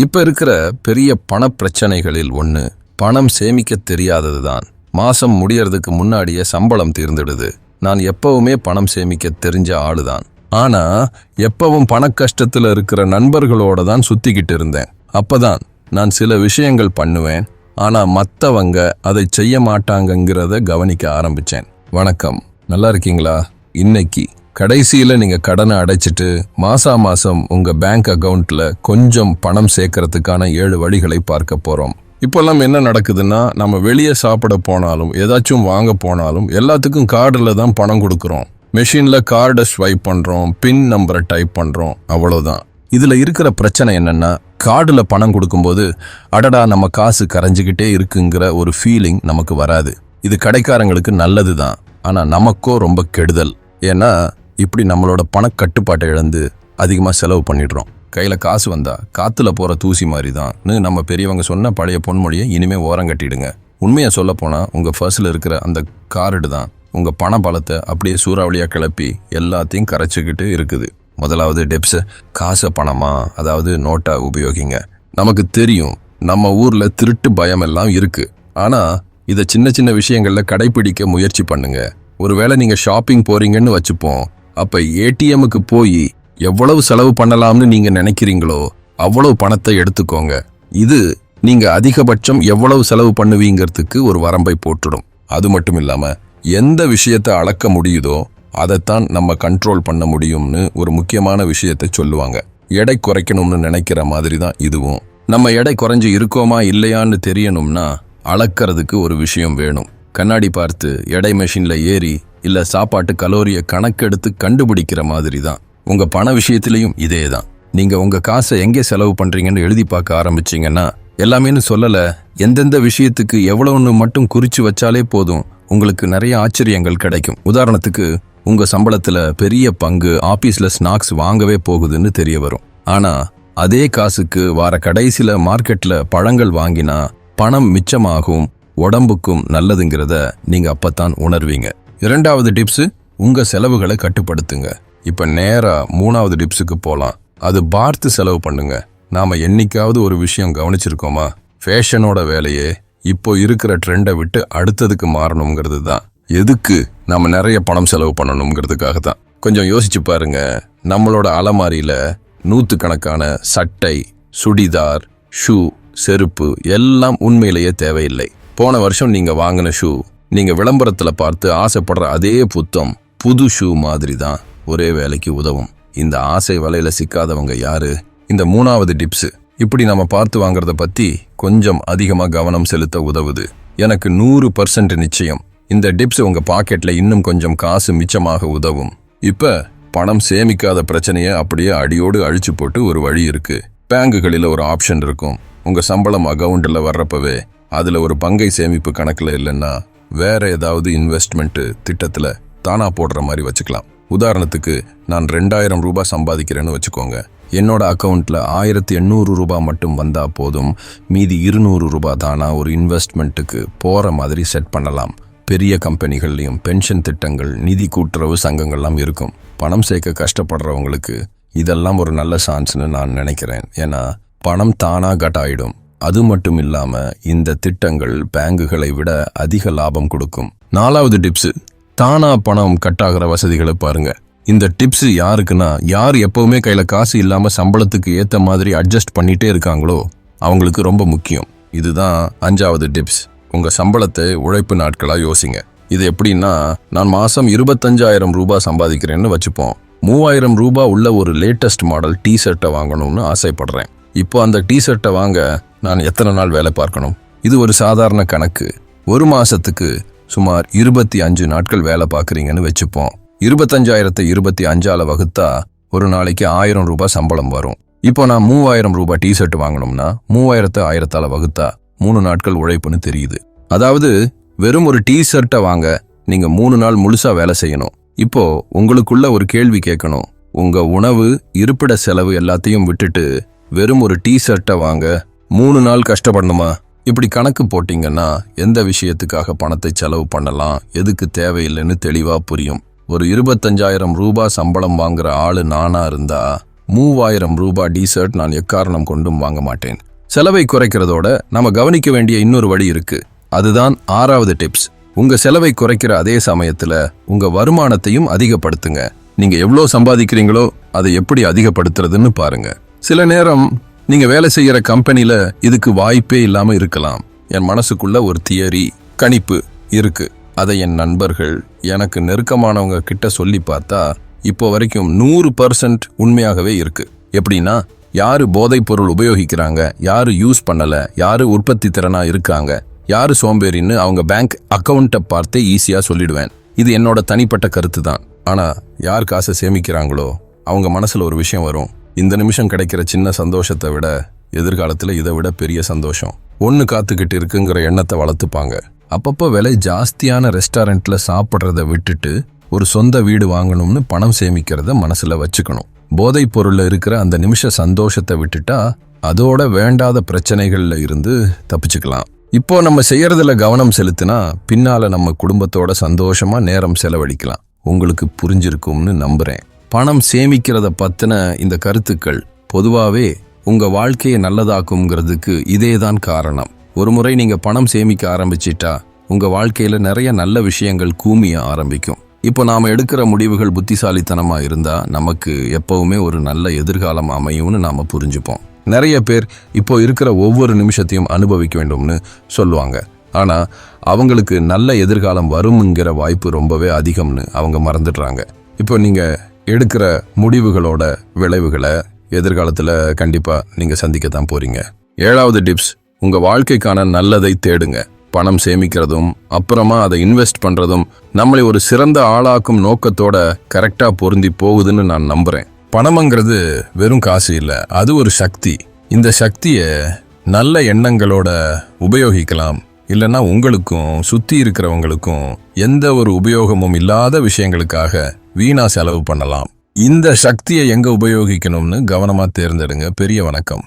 இப்ப இருக்கிற பெரிய பண பிரச்சனைகளில் ஒன்று பணம் சேமிக்க தெரியாதது தான். மாசம் முடியறதுக்கு முன்னாடியே சம்பளம் தீர்ந்துடுது. நான் எப்பவுமே பணம் சேமிக்க தெரிஞ்ச ஆளுதான். ஆனா எப்பவும் பண கஷ்டத்துல இருக்கிற நண்பர்களோட தான் சுத்திக்கிட்டு இருந்தேன். அப்பதான் நான் சில விஷயங்கள் பண்ணுவேன், ஆனா மத்தவங்க அதை செய்ய மாட்டாங்கங்கிறத கவனிக்க ஆரம்பிச்சேன். வணக்கம், நல்லா இருக்கீங்களா? இன்னைக்கு கடைசியில நீங்க கடனை அடைச்சிட்டு மாசம் உங்க பேங்க் அக்கவுண்ட்ல கொஞ்சம் பணம் சேர்க்கறதுக்கான 7 வழிகளை பார்க்க போறோம். இப்பெல்லாம் என்ன நடக்குதுன்னா, நம்ம வெளியே சாப்பிட போனாலும் ஏதாச்சும் வாங்க போனாலும் எல்லாத்துக்கும் கார்டுல தான் பணம் கொடுக்கறோம். மெஷின்ல கார்டை ஸ்வைப் பண்றோம், பின் நம்பரை டைப் பண்றோம், அவ்வளவுதான். இதுல இருக்கிற பிரச்சனை என்னன்னா, கார்டுல பணம் கொடுக்கும்போது அடடா நம்ம காசு கரைஞ்சுக்கிட்டே இருக்குங்கிற ஒரு ஃபீலிங் நமக்கு வராது. இது கடைக்காரங்களுக்கு நல்லது தான், ஆனா நமக்கோ ரொம்ப கெடுதல். ஏன்னா இப்படி நம்மளோட பணக்கட்டுப்பாட்டை இழந்து அதிகமா செலவு பண்ணிடுறோம். கையில காசு வந்தா காத்துல போற தூசி மாதிரி தான் நம்ம பெரியவங்க சொன்ன பழைய பொன்மொழியை இனிமே ஓரம் கட்டிடுங்க. உண்மையை சொல்ல போனா உங்க பர்ஸ்ல இருக்கிற அந்த கார்டு தான் உங்க பண பலத்தை அப்படியே சூறாவளியா கிளப்பி எல்லாத்தையும் கரைச்சிக்கிட்டு இருக்குது. முதலாவது டிப்ஸ், காசை பணமா அதாவது நோட்டா உபயோகிங்க. நமக்கு தெரியும் நம்ம ஊர்ல திருட்டு பயம் எல்லாம் இருக்கு, ஆனா இதை சின்ன சின்ன விஷயங்கள்ல கடைபிடிக்க முயற்சி பண்ணுங்க. ஒருவேளை நீங்க ஷாப்பிங் போறீங்கன்னு வச்சுப்போம், அப்ப ஏடிஎம்முக்கு போய் எவ்வளவு செலவு பண்ணலாம்னு நீங்க நினைக்கிறீங்களோ அவ்வளவு பணத்தை எடுத்துக்கோங்க. இது நீங்க அதிகபட்சம் எவ்வளவு செலவு பண்ணுவீங்கிறதுக்கு ஒரு வரம்பை போட்டுடும். அது மட்டும் இல்லாம எந்த விஷயத்தை அளக்க முடியுதோ அதைத்தான் நம்ம கண்ட்ரோல் பண்ண முடியும்னு ஒரு முக்கியமான விஷயத்தை சொல்லுவாங்க. எடை குறைக்கணும்னு நினைக்கிற மாதிரி தான் இதுவும். நம்ம எடை குறைஞ்சு இருக்கோமா இல்லையான்னு தெரியணும்னா அளக்கிறதுக்கு ஒரு விஷயம் வேணும். கண்ணாடி பார்த்து எடை மெஷின்ல ஏறி இல்ல சாப்பாட்டு கலோரியை கணக்கெடுத்து கண்டுபிடிக்கிற மாதிரி தான் உங்க பண விஷயத்திலையும் இதே தான். நீங்க உங்க காசை எங்கே செலவு பண்றீங்கன்னு எழுதி பார்க்க ஆரம்பிச்சீங்கன்னா, எல்லாமேன்னு சொல்லல, எந்தெந்த விஷயத்துக்கு எவ்வளவுன்னு மட்டும் குறிச்சு வச்சாலே போதும், உங்களுக்கு நிறைய ஆச்சரியங்கள் கிடைக்கும். உதாரணத்துக்கு, உங்க சம்பளத்துல பெரிய பங்கு ஆபீஸ்ல ஸ்நாக்ஸ் வாங்கவே போகுதுன்னு தெரிய வரும். ஆனா அதே காசுக்கு வார கடைசியில மார்க்கெட்ல பழங்கள் வாங்கினா பணம் மிச்சமாகும், உடம்புக்கும் நல்லதுங்கிறத நீங்க அப்பத்தான் உணர்வீங்க. இரண்டாவது டிப்ஸ், உங்க செலவுகளை கட்டுப்படுத்துங்க. இப்ப நேரா 3வது டிப்ஸுக்கு போலாம். அது பார்த்து செலவு பண்ணுங்க. நாம என்னைக்காவது ஒரு விஷயம் கவனிச்சிருக்கோமா? ஃபேஷனோட வேலையே இப்போ இருக்கிற ட்ரெண்டை விட்டு அடுத்ததுக்கு மாறணுங்கிறது தான். எதுக்கு நாம நிறைய பணம் செலவு பண்ணணுங்கிறதுக்காக தான். கொஞ்சம் யோசிச்சு பாருங்க, நம்மளோட அலமாரியில 100கணக்கான சட்டை, சுடிதார், ஷூ, செருப்பு எல்லாம் உண்மையிலேயே தேவையில்லை. போன வருஷம் நீங்க வாங்கின ஷூ நீங்க விளம்பரத்துல பார்த்து ஆசைப்படுற அதே புது ஷூ மாதிரி தான் ஒரே வேலைக்கு உதவும். இந்த ஆசை வலையில சிக்காதவங்க யாரு? இந்த 3வது டிப்ஸ் இப்படி நம்ம பார்த்து வாங்குறத பத்தி கொஞ்சம் அதிகமா கவனம் செலுத்த உதவுது. எனக்கு 100% நிச்சயம் இந்த டிப்ஸ் உங்க பாக்கெட்ல இன்னும் கொஞ்சம் காசு மிச்சமாக உதவும். இப்ப பணம் சேமிக்காத பிரச்சனையை அப்படியே அடியோடு அழிச்சு போட்டு ஒரு வழி இருக்கு. பேங்குகளில் ஒரு ஆப்ஷன் இருக்கும். உங்க சம்பளம் அக்கவுண்ட்ல வர்றப்பவே அதுல ஒரு பங்கை சேமிப்பு கணக்குல இல்லைன்னா வேற ஏதாவது இன்வெஸ்ட்மெண்ட் திட்டத்துல தானா போடுற மாதிரி வச்சுக்கலாம். உதாரணத்துக்கு, நான் 2000 ரூபாய் சம்பாதிக்கிறேன்னு வச்சுக்கோங்க. என்னோட அக்கவுண்ட்ல 1800 ரூபாய் மட்டும் வந்தா போதும், மீதி 200 ரூபாய் தானா ஒரு இன்வெஸ்ட்மெண்ட்டுக்கு போற மாதிரி செட் பண்ணலாம். பெரிய கம்பெனிகள்லயும் பென்ஷன் திட்டங்கள், நிதி கூட்டுறவு சங்கங்கள்லாம் இருக்கும். பணம் சேர்க்க கஷ்டப்படுறவங்களுக்கு இதெல்லாம் ஒரு நல்ல சான்ஸ்னு நான் நினைக்கிறேன். ஏன்னா பணம் தானா கட்டாயிடும். அது மட்டும் இல்லாம இந்த திட்டங்கள் பேங்குகளை விட அதிக லாபம் கொடுக்கும். 4வது டிப்ஸ், தானா பணம் கட்டாகிற வசதிகளை பாருங்க. இந்த டிப்ஸ் யாருக்குன்னா, யார் எப்பவுமே கையில காசு இல்லாம சம்பளத்துக்கு ஏத்த மாதிரி அட்ஜஸ்ட் பண்ணிட்டே இருக்காங்களோ அவங்களுக்கு ரொம்ப முக்கியம். இதுதான் 5வது டிப்ஸ். உங்க சம்பளத்தை உழைப்பு நாட்களா யோசிங்க. இது எப்படின்னா, நான் மாசம் 25,000 ரூபாய் சம்பாதிக்கிறேன்னு வச்சுப்போம். 3000 ரூபாய் உள்ள ஒரு லேட்டஸ்ட் மாடல் டிஷர்ட்டை வாங்கணும்னு ஆசைப்படுறேன். இப்போ அந்த டிஷர்ட்டை வாங்க நான் எத்தனை நாள் வேலை பார்க்கணும்? இது ஒரு சாதாரண கணக்கு. ஒரு மாசத்துக்கு சுமார் 25 நாட்கள் வேலை பார்க்குறீங்கன்னு வச்சுப்போம். 25,000 25ஆல வகுத்தா ஒரு நாளைக்கு 1000 ரூபாய் சம்பளம் வரும். இப்போ நான் 3000 ரூபாய் டிஷர்ட் வாங்கணும்னா 3000 1000ஆல வகுத்தா 3 நாட்கள் உழைப்புன்னு தெரியுது. அதாவது வெறும் ஒரு டிஷர்ட்டை வாங்க நீங்க 3 நாள் முழுசா வேலை செய்யணும். இப்போ உங்களுக்குள்ள ஒரு கேள்வி கேட்கணும். உங்க உணவு, இருப்பிட செலவு எல்லாத்தையும் விட்டுட்டு வெறும் ஒரு டிஷர்ட்டை வாங்க 3 நாள் கஷ்டப்படணுமா? இப்படி கணக்கு போட்டீங்கன்னா எந்த விஷயத்துக்காக பணத்தை செலவு பண்ணலாம், எதுக்கு தேவையில்லைன்னு தெளிவா புரியும். ஒரு 25,000 ரூபாய் சம்பளம் வாங்குற ஆளு நானா இருந்தா 3000 ரூபாய் டீசர்ட் நான் எக்காரணம் கொண்டும் வாங்க மாட்டேன். செலவை குறைக்கிறதோட நாம கவனிக்க வேண்டிய இன்னொரு வழி இருக்கு. அதுதான் 6வது டிப்ஸ். உங்க செலவை குறைக்கிற அதே சமயத்துல உங்க வருமானத்தையும் அதிகப்படுத்துங்க. நீங்க எவ்வளோ சம்பாதிக்கிறீங்களோ அதை எப்படி அதிகப்படுத்துறதுன்னு பாருங்க. சில நேரம் நீங்க வேலை செய்யற கம்பெனில இதுக்கு வாய்ப்பே இல்லாம இருக்கலாம். என் மனசுக்குள்ள ஒரு தியரி, கணிப்பு இருக்கு. அதை என் நண்பர்கள், எனக்கு நெருக்கமானவங்க கிட்ட சொல்லி பார்த்தா இப்போ வரைக்கும் 100% உண்மையாகவே இருக்கு. எப்படின்னா, யாரு போதைப் பொருள் உபயோகிக்கிறாங்க, யாரு யூஸ் பண்ணல, யாரு உற்பத்தி திறனா இருக்காங்க, யாரு சோம்பேறின்னு அவங்க பேங்க் அக்கௌண்ட்டை பார்த்தே ஈஸியா சொல்லிடுவேன். இது என்னோட தனிப்பட்ட கருத்து தான். ஆனா யார் காசை சேமிக்கிறாங்களோ அவங்க மனசுல ஒரு விஷயம் வரும். இந்த நிமிஷம் கிடைக்கிற சின்ன சந்தோஷத்தை விட எதிர்காலத்துல இதை விட பெரிய சந்தோஷம் ஒன்னு காத்துக்கிட்டு இருக்குங்கிற எண்ணத்தை வளர்த்துப்பாங்க. அப்பப்போ விலை ஜாஸ்தியான ரெஸ்டாரண்ட்ல சாப்பிட்றத விட்டுட்டு ஒரு சொந்த வீடு வாங்கணும்னு பணம் சேமிக்கிறத மனசுல வச்சுக்கணும். போதைப் பொருள்ல இருக்கிற அந்த நிமிஷ சந்தோஷத்தை விட்டுட்டா அதோட வேண்டாத பிரச்சனைகள்ல இருந்து தப்பிச்சுக்கலாம். இப்போ நம்ம செய்யறதுல கவனம் செலுத்தினா பின்னால நம்ம குடும்பத்தோட சந்தோஷமா நேரம் செலவழிக்கலாம். உங்களுக்கு புரிஞ்சிருக்கும்னு நம்புறேன். பணம் சேமிக்கிறத பத்தின இந்த கருத்துக்கள் பொதுவாவே உங்க வாழ்க்கையை நல்லதாக்குங்கிறதுக்கு இதேதான் காரணம். ஒரு முறை நீங்க பணம் சேமிக்க ஆரம்பிச்சிட்டா உங்க வாழ்க்கையில நிறைய நல்ல விஷயங்கள் கூமிய ஆரம்பிக்கும். இப்போ நாம எடுக்கிற முடிவுகள் புத்திசாலித்தனமா இருந்தா நமக்கு எப்பவுமே ஒரு நல்ல எதிர்காலம் அமையும்னு நாம புரிஞ்சுப்போம். நிறைய பேர் இப்போ இருக்கிற ஒவ்வொரு நிமிஷத்தையும் அனுபவிக்க வேண்டும்னு சொல்லுவாங்க. ஆனா அவங்களுக்கு நல்ல எதிர்காலம் வரும்ங்கிற வாய்ப்பு ரொம்பவே அதிகம்னு அவங்க மறந்துடுறாங்க. இப்போ நீங்க எடுக்கிற முடிவுகளோட விளைவுகளை எதிர்காலத்துல கண்டிப்பா நீங்க சந்திக்கத்தான் போறீங்க. 7வது டிப்ஸ், உங்க வாழ்க்கைக்கான நல்லதை தேடுங்க. பணம் சேமிக்கிறதும் அப்புறமா அதை இன்வெஸ்ட் பண்றதும் நம்மளை ஒரு சிறந்த ஆளாக்கும் நோக்கத்தோட கரெக்டா பொருந்தி போகுதுன்னு நான் நம்புறேன். பணம்ங்கிறது வெறும் காசு இல்ல, அது ஒரு சக்தி. இந்த சக்தியை நல்ல எண்ணங்களோட உபயோகிக்கலாம். இல்லைன்னா உங்களுக்கும் சுத்தி இருக்கிறவங்களுக்கும் எந்த ஒரு உபயோகமும் இல்லாத விஷயங்களுக்காக வீணா செலவு பண்ணலாம். இந்த சக்தியை எங்க உபயோகிக்கணும்னு கவனமா தேர்ந்தெடுங்க. பெரிய வணக்கம்.